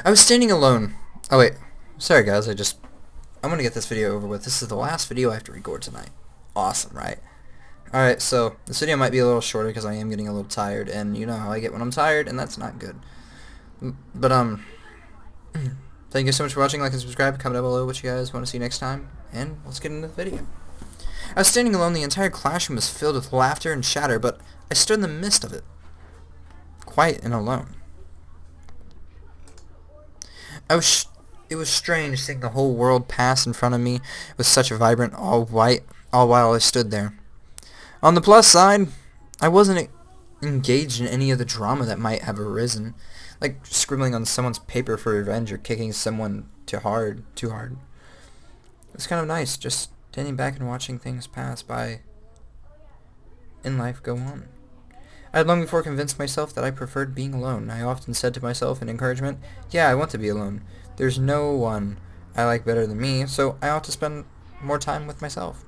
I was standing alone. Oh wait, sorry guys, I'm gonna get this video over with. This is the last video I have to record tonight. Awesome, right? Alright, so this video might be a little shorter because I am getting a little tired, and you know how I get when I'm tired, and that's not good. But, thank you so much for watching. Like and subscribe. Comment down below what you guys want to see next time, and let's get into the video. I was standing alone. The entire classroom was filled with laughter and chatter, but I stood in the midst of it, quiet and alone. It was strange seeing the whole world pass in front of me with such a vibrant all white, all while I stood there. On the plus side, I wasn't engaged in any of the drama that might have arisen, like scribbling on someone's paper for revenge or kicking someone too hard. It was kind of nice, just standing back and watching things pass by and life go on. I had long before convinced myself that I preferred being alone. I often said to myself in encouragement, yeah, I want to be alone. There's no one I like better than me, so I ought to spend more time with myself.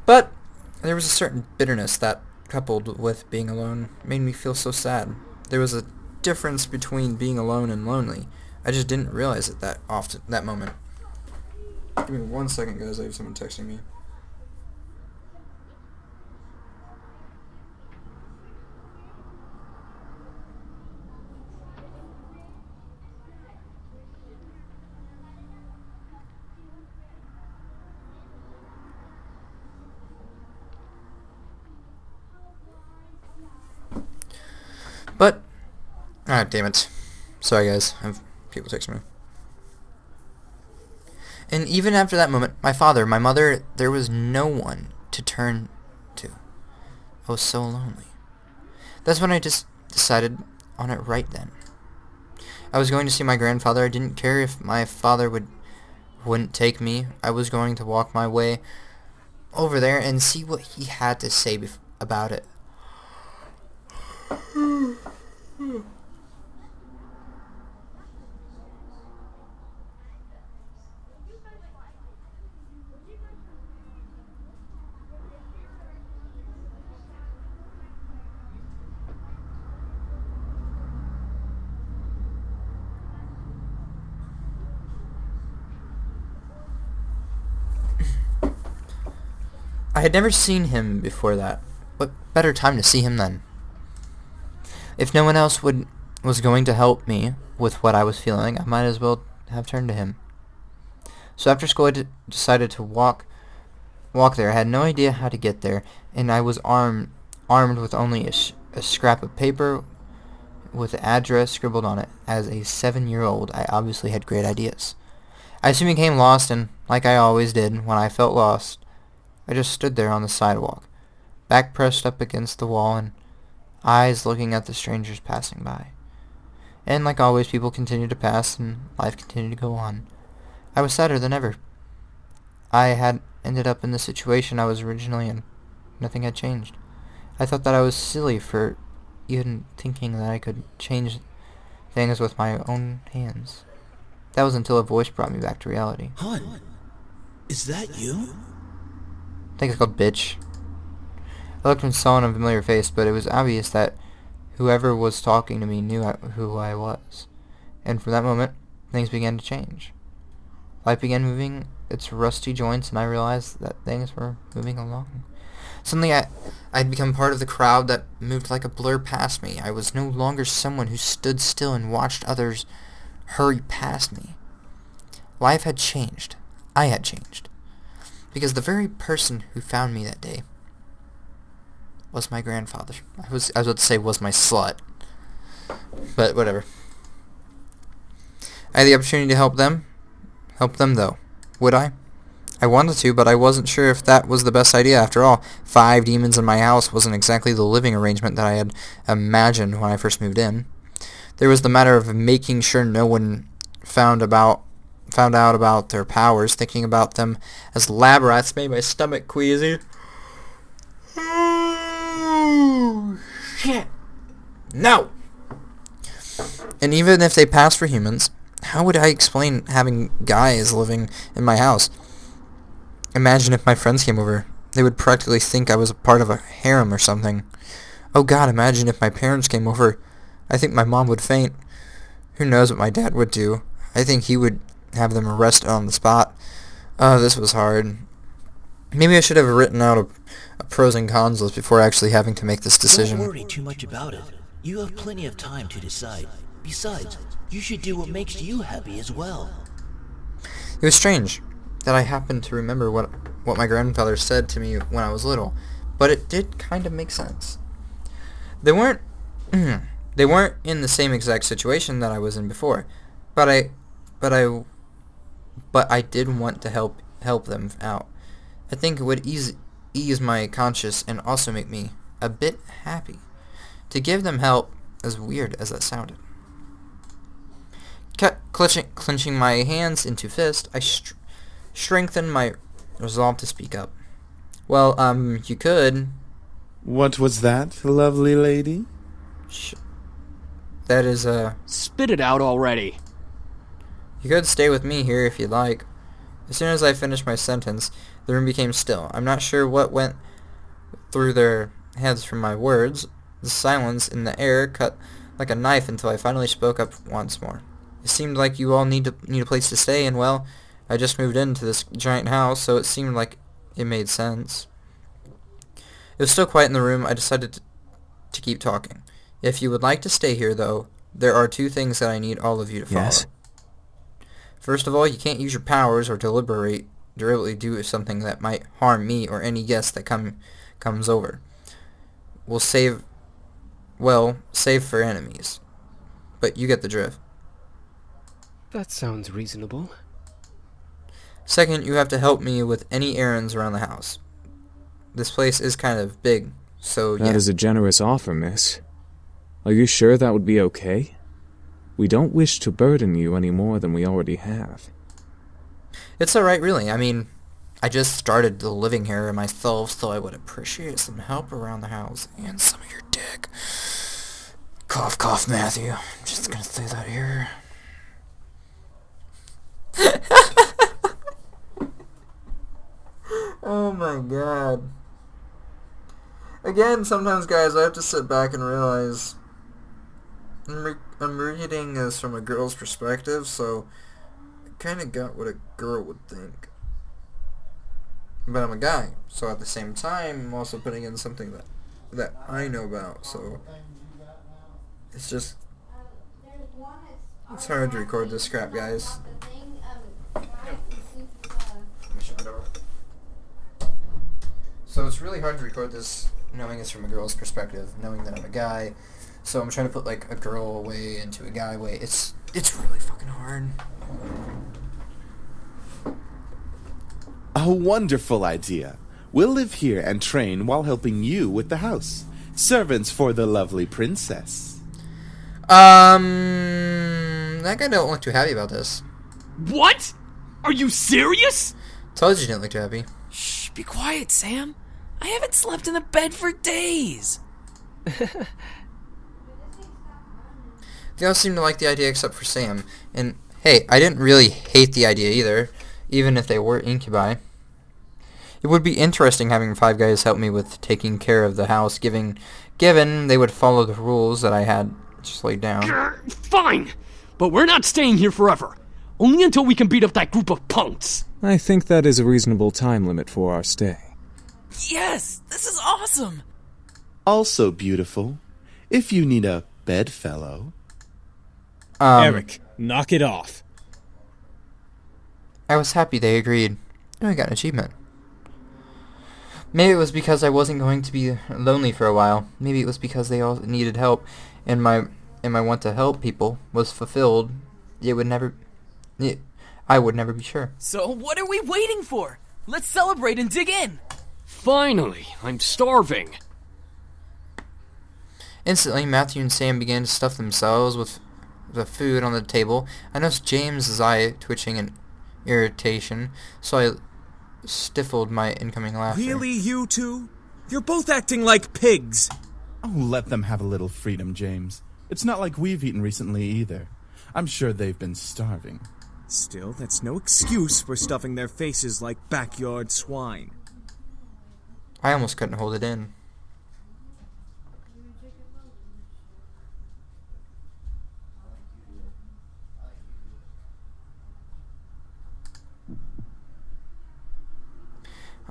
But there was a certain bitterness that, coupled with being alone, made me feel so sad. There was a difference between being alone and lonely. I just didn't realize it that moment. Give me 1 second, guys. I have someone texting me. But, damn it. Sorry guys, I have people texting me. And even after that moment, my father, my mother, there was no one to turn to. I was so lonely. That's when I just decided on it right then. I was going to see my grandfather. I didn't care if my father wouldn't take me. I was going to walk my way over there and see what he had to say about it. I had never seen him before that. What better time to see him then? If no one else was going to help me with what I was feeling, I might as well have turned to him. So after school, I decided to walk there. I had no idea how to get there, and I was armed with only a scrap of paper with the address scribbled on it. As a 7-year-old, I obviously had great ideas. I soon became lost, and like I always did when I felt lost, I just stood there on the sidewalk, back pressed up against the wall and eyes looking at the strangers passing by. And like always, people continued to pass and life continued to go on. I was sadder than ever. I had ended up in the situation I was originally in. Nothing had changed. I thought that I was silly for even thinking that I could change things with my own hands. That was until a voice brought me back to reality. Hun, is that you? I think it's called Bitch. I looked and saw a familiar face, but it was obvious that whoever was talking to me knew who I was. And from that moment, things began to change. Life began moving its rusty joints, and I realized that things were moving along. Suddenly, I'd become part of the crowd that moved like a blur past me. I was no longer someone who stood still and watched others hurry past me. Life had changed. I had changed. Because the very person who found me that day was my grandfather. I was about to say was my slut. But whatever. I had the opportunity to help them. Help them though. Would I? I wanted to, but I wasn't sure if that was the best idea after all. 5 demons in my house wasn't exactly the living arrangement that I had imagined when I first moved in. There was the matter of making sure no one found out about their powers. Thinking about them as lab rats made my stomach queasy. Oh, shit. No! And even if they passed for humans, how would I explain having guys living in my house? Imagine if my friends came over. They would practically think I was a part of a harem or something. Oh God, imagine if my parents came over. I think my mom would faint. Who knows what my dad would do? I think he would have them arrested on the spot. Oh, this was hard. Maybe I should have written out a pros and cons list before actually having to make this decision. Don't worry too much about it. You have plenty of time to decide. Besides, you should do what makes you happy as well. It was strange that I happened to remember what my grandfather said to me when I was little, but it did kind of make sense. They weren't they weren't in the same exact situation that I was in before, but I did want to help them out. I think it would ease my conscience and also make me a bit happy. To give them help, as weird as that sounded. Clenching my hands into fists, I strengthened my resolve to speak up. Well, you could. What was that, lovely lady? That is, Spit it out already. You could stay with me here if you'd like. As soon as I finished my sentence, the room became still. I'm not sure what went through their heads from my words. The silence in the air cut like a knife until I finally spoke up once more. It seemed like you all need a place to stay, and well, I just moved into this giant house, so it seemed like it made sense. It was still quiet in the room. I decided to keep talking. If you would like to stay here, though, there are two things that I need all of you to follow. Yes? First of all, you can't use your powers or deliberately do something that might harm me or any guest that comes over. We'll save for enemies. But you get the drift. That sounds reasonable. Second, you have to help me with any errands around the house. This place is kind of big, so yeah. That is a generous offer, miss. Are you sure that would be okay? We don't wish to burden you any more than we already have. It's alright, really. I mean, I just started living here myself, so I would appreciate some help around the house and some of your dick. Cough, cough, Matthew. I'm just gonna say that here. Oh my god. Again, sometimes, guys, I have to sit back and realize I'm reading this from a girl's perspective, so I kind of got what a girl would think. But I'm a guy, so at the same time, I'm also putting in something that I know about, so it's just, it's hard to record this crap, guys. So it's really hard to record this knowing it's from a girl's perspective, knowing that I'm a guy. So I'm trying to put like a girl way into a guy way. It's really fucking hard. A wonderful idea. We'll live here and train while helping you with the house. Servants for the lovely princess. That guy don't look too happy about this. What? Are you serious? Told you didn't look too happy. Shh, be quiet, Sam. I haven't slept in the bed for days. They all seem to like the idea except for Sam. And hey, I didn't really hate the idea either, even if they were incubi. It would be interesting having 5 guys help me with taking care of the house, given they would follow the rules that I had just laid down. Fine, but we're not staying here forever. Only until we can beat up that group of punks. I think that is a reasonable time limit for our stay. Yes, this is awesome. Also beautiful. If you need a bedfellow. Eric, knock it off. I was happy they agreed. And I got an achievement. Maybe it was because I wasn't going to be lonely for a while. Maybe it was because they all needed help, and my want to help people was fulfilled. I would never be sure. So what are we waiting for? Let's celebrate and dig in. Finally, I'm starving. Instantly, Matthew and Sam began to stuff themselves with the food on the table. I noticed James's eye twitching in irritation, so I stifled my incoming laughter. Really, you two? You're both acting like pigs. Oh, let them have a little freedom, James. It's not like we've eaten recently either. I'm sure they've been starving. Still, that's no excuse for stuffing their faces like backyard swine. I almost couldn't hold it in.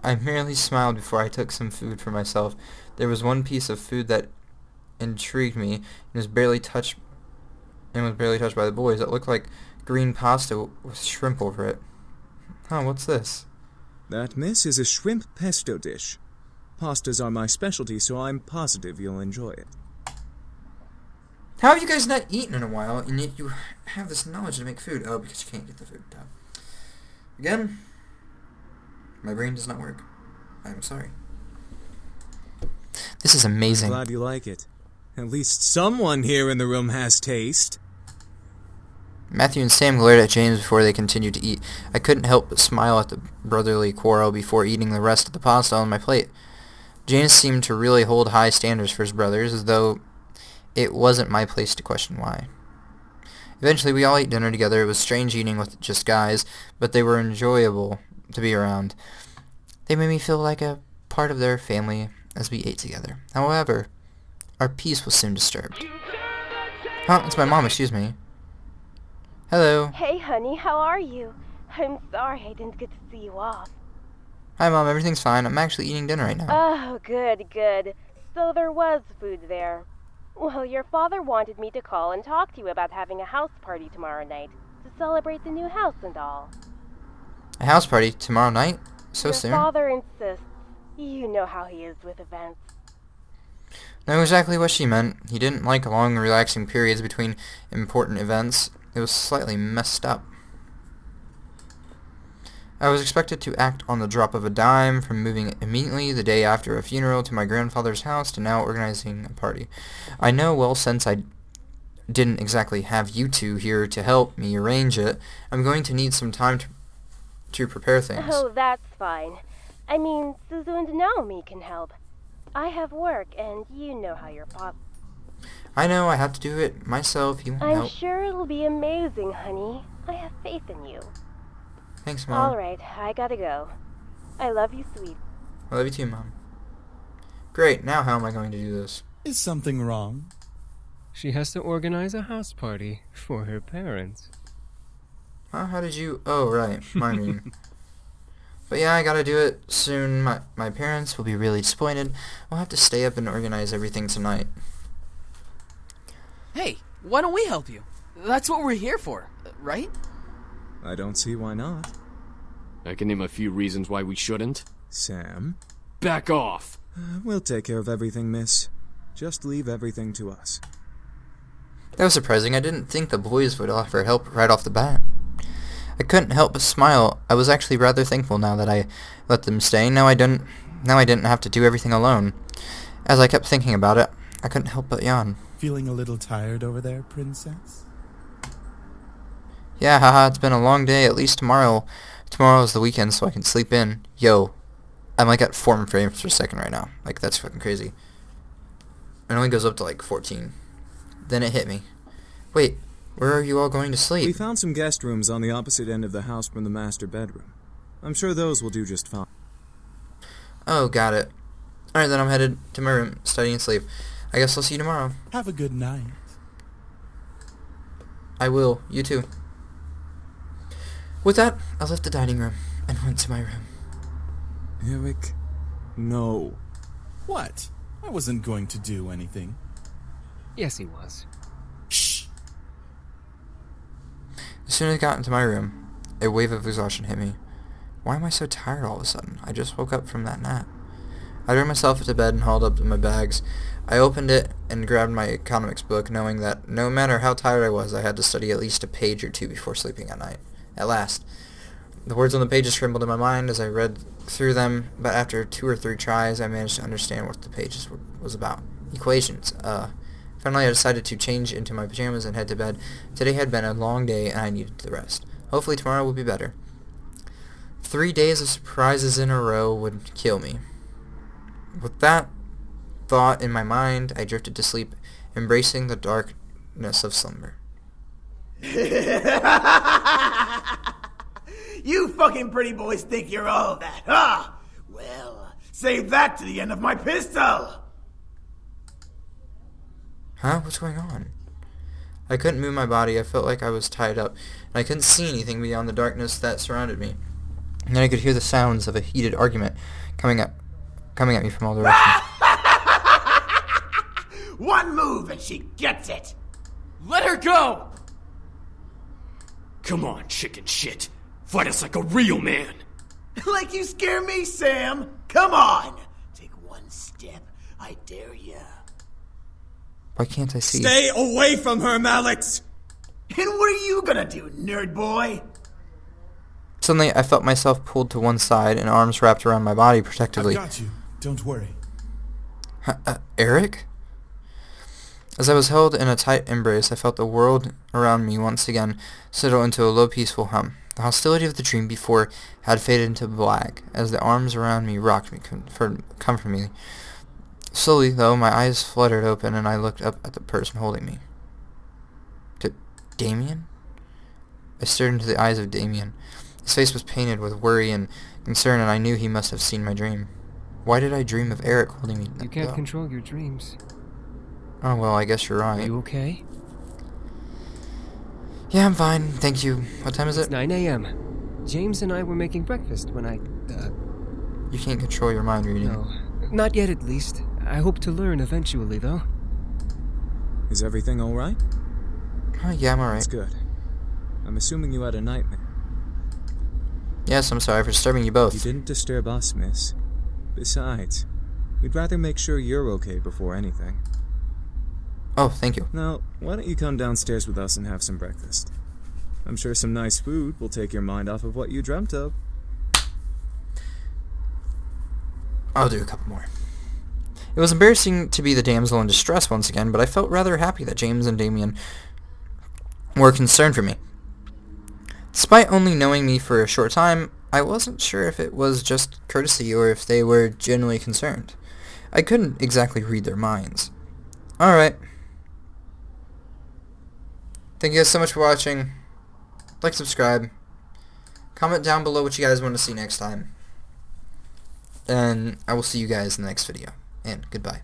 I merely smiled before I took some food for myself. There was one piece of food that intrigued me and was barely touched by the boys. It looked like green pasta with shrimp over it. Huh, what's this? That, miss, is a shrimp pesto dish. Pastas are my specialty, so I'm positive you'll enjoy it. How have you guys not eaten in a while, and yet you have this knowledge to make food? Oh, because you can't get the food. Duh. Again, my brain does not work. I'm sorry. This is amazing. Glad you like it. At least someone here in the room has taste. Matthew and Sam glared at James before they continued to eat. I couldn't help but smile at the brotherly quarrel before eating the rest of the pasta on my plate. James seemed to really hold high standards for his brothers, as though it wasn't my place to question why. Eventually, we all ate dinner together. It was strange eating with just guys, but they were enjoyable to be around. They made me feel like a part of their family as we ate together. However, our peace was soon disturbed. Huh? It's my mom, excuse me. Hello. Hey, honey, how are you? I'm sorry I didn't get to see you off. Hi, Mom. Everything's fine. I'm actually eating dinner right now. Oh, good, good. So there was food there. Well, your father wanted me to call and talk to you about having a house party tomorrow night to celebrate the new house and all. A house party tomorrow night? So your soon? Your father insists. You know how he is with events. Know exactly what she meant. He didn't like long, relaxing periods between important events. It was slightly messed up. I was expected to act on the drop of a dime, from moving immediately the day after a funeral to my grandfather's house to now organizing a party. I know, well, since I didn't exactly have you two here to help me arrange it, I'm going to need some time to prepare things. Oh, that's fine. I mean, Suzu and Naomi can help. I have work, and you know how your pop... I know, I have to do it myself. You won't help. I'm sure it'll be amazing, honey. I have faith in you. Thanks, Mom. All right, I gotta go. I love you, sweet. I love you too, Mom. Great, now how am I going to do this? Is something wrong? She has to organize a house party for her parents. Huh? How did you... Oh, right. My mean. But yeah, I gotta do it soon. My parents will be really disappointed. We'll have to stay up and organize everything tonight. Hey, why don't we help you? That's what we're here for, right? I don't see why not. I can name a few reasons why we shouldn't. Sam? Back off! We'll take care of everything, miss. Just leave everything to us. That was surprising. I didn't think the boys would offer help right off the bat. I couldn't help but smile. I was actually rather thankful now that I let them stay. Now I didn't have to do everything alone. As I kept thinking about it, I couldn't help but yawn. Feeling a little tired over there, princess? Yeah, haha, it's been a long day. At least tomorrow is the weekend, so I can sleep in. Yo, I'm like at 4 frames per second right now. Like, that's fucking crazy. It only goes up to like 14. Then it hit me. Wait, where are you all going to sleep? We found some guest rooms on the opposite end of the house from the master bedroom. I'm sure those will do just fine. Oh, got it. Alright, then I'm headed to my room, study and sleep. I guess I'll see you tomorrow. Have a good night. I will. You too. With that, I left the dining room and went to my room. Eric, no. What? I wasn't going to do anything. Yes, he was. Shh! As soon as I got into my room, a wave of exhaustion hit me. Why am I so tired all of a sudden? I just woke up from that nap. I threw myself into bed and hauled up my bags. I opened it and grabbed my economics book, knowing that no matter how tired I was, I had to study at least a page or two before sleeping at night. At last, the words on the pages scribbled in my mind as I read through them, but after 2 or 3 tries, I managed to understand what the pages was about. Equations. Finally, I decided to change into my pajamas and head to bed. Today had been a long day, and I needed the rest. Hopefully tomorrow will be better. 3 days of surprises in a row would kill me. With that thought in my mind, I drifted to sleep, embracing the darkness of slumber. You fucking pretty boys think you're all that, huh? Well, save that to the end of my pistol! Huh? What's going on? I couldn't move my body. I felt like I was tied up, and I couldn't see anything beyond the darkness that surrounded me. and then I could hear the sounds of a heated argument coming at me from all directions. One move and she gets it! Let her go! Come on, chicken shit. Fight us like a real man. Like you scare me, Sam! Come on! Take one step, I dare ya. Why can't I see? Stay away from her, Malix! And what are you gonna do, nerd boy? Suddenly, I felt myself pulled to one side and arms wrapped around my body protectively. I've got you. Don't worry. Eric? As I was held in a tight embrace, I felt the world around me once again settle into a low, peaceful hum. The hostility of the dream before had faded into black as the arms around me rocked me, comforting me. Slowly, though, my eyes fluttered open and I looked up at the person holding me. Damien? I stared into the eyes of Damien. His face was painted with worry and concern, and I knew he must have seen my dream. Why did I dream of Eric holding me? You can't control your dreams. Oh, well, I guess you're right. Are you okay? Yeah, I'm fine, thank you. What time is it? It's 9 a.m. James and I were making breakfast when I, You can't control your mind reading. No, not yet at least. I hope to learn eventually, though. Is everything alright? Yeah, I'm alright. That's good. I'm assuming you had a nightmare. Yes, I'm sorry for disturbing you both. You didn't disturb us, miss. Besides, we'd rather make sure you're okay before anything. Oh, thank you. Now, why don't you come downstairs with us and have some breakfast? I'm sure some nice food will take your mind off of what you dreamt of. I'll do a couple more. It was embarrassing to be the damsel in distress once again, but I felt rather happy that James and Damien were concerned for me. Despite only knowing me for a short time, I wasn't sure if it was just courtesy or if they were genuinely concerned. I couldn't exactly read their minds. Alright. Thank you guys so much for watching. Like, subscribe. Comment down below what you guys want to see next time. And I will see you guys in the next video. And goodbye.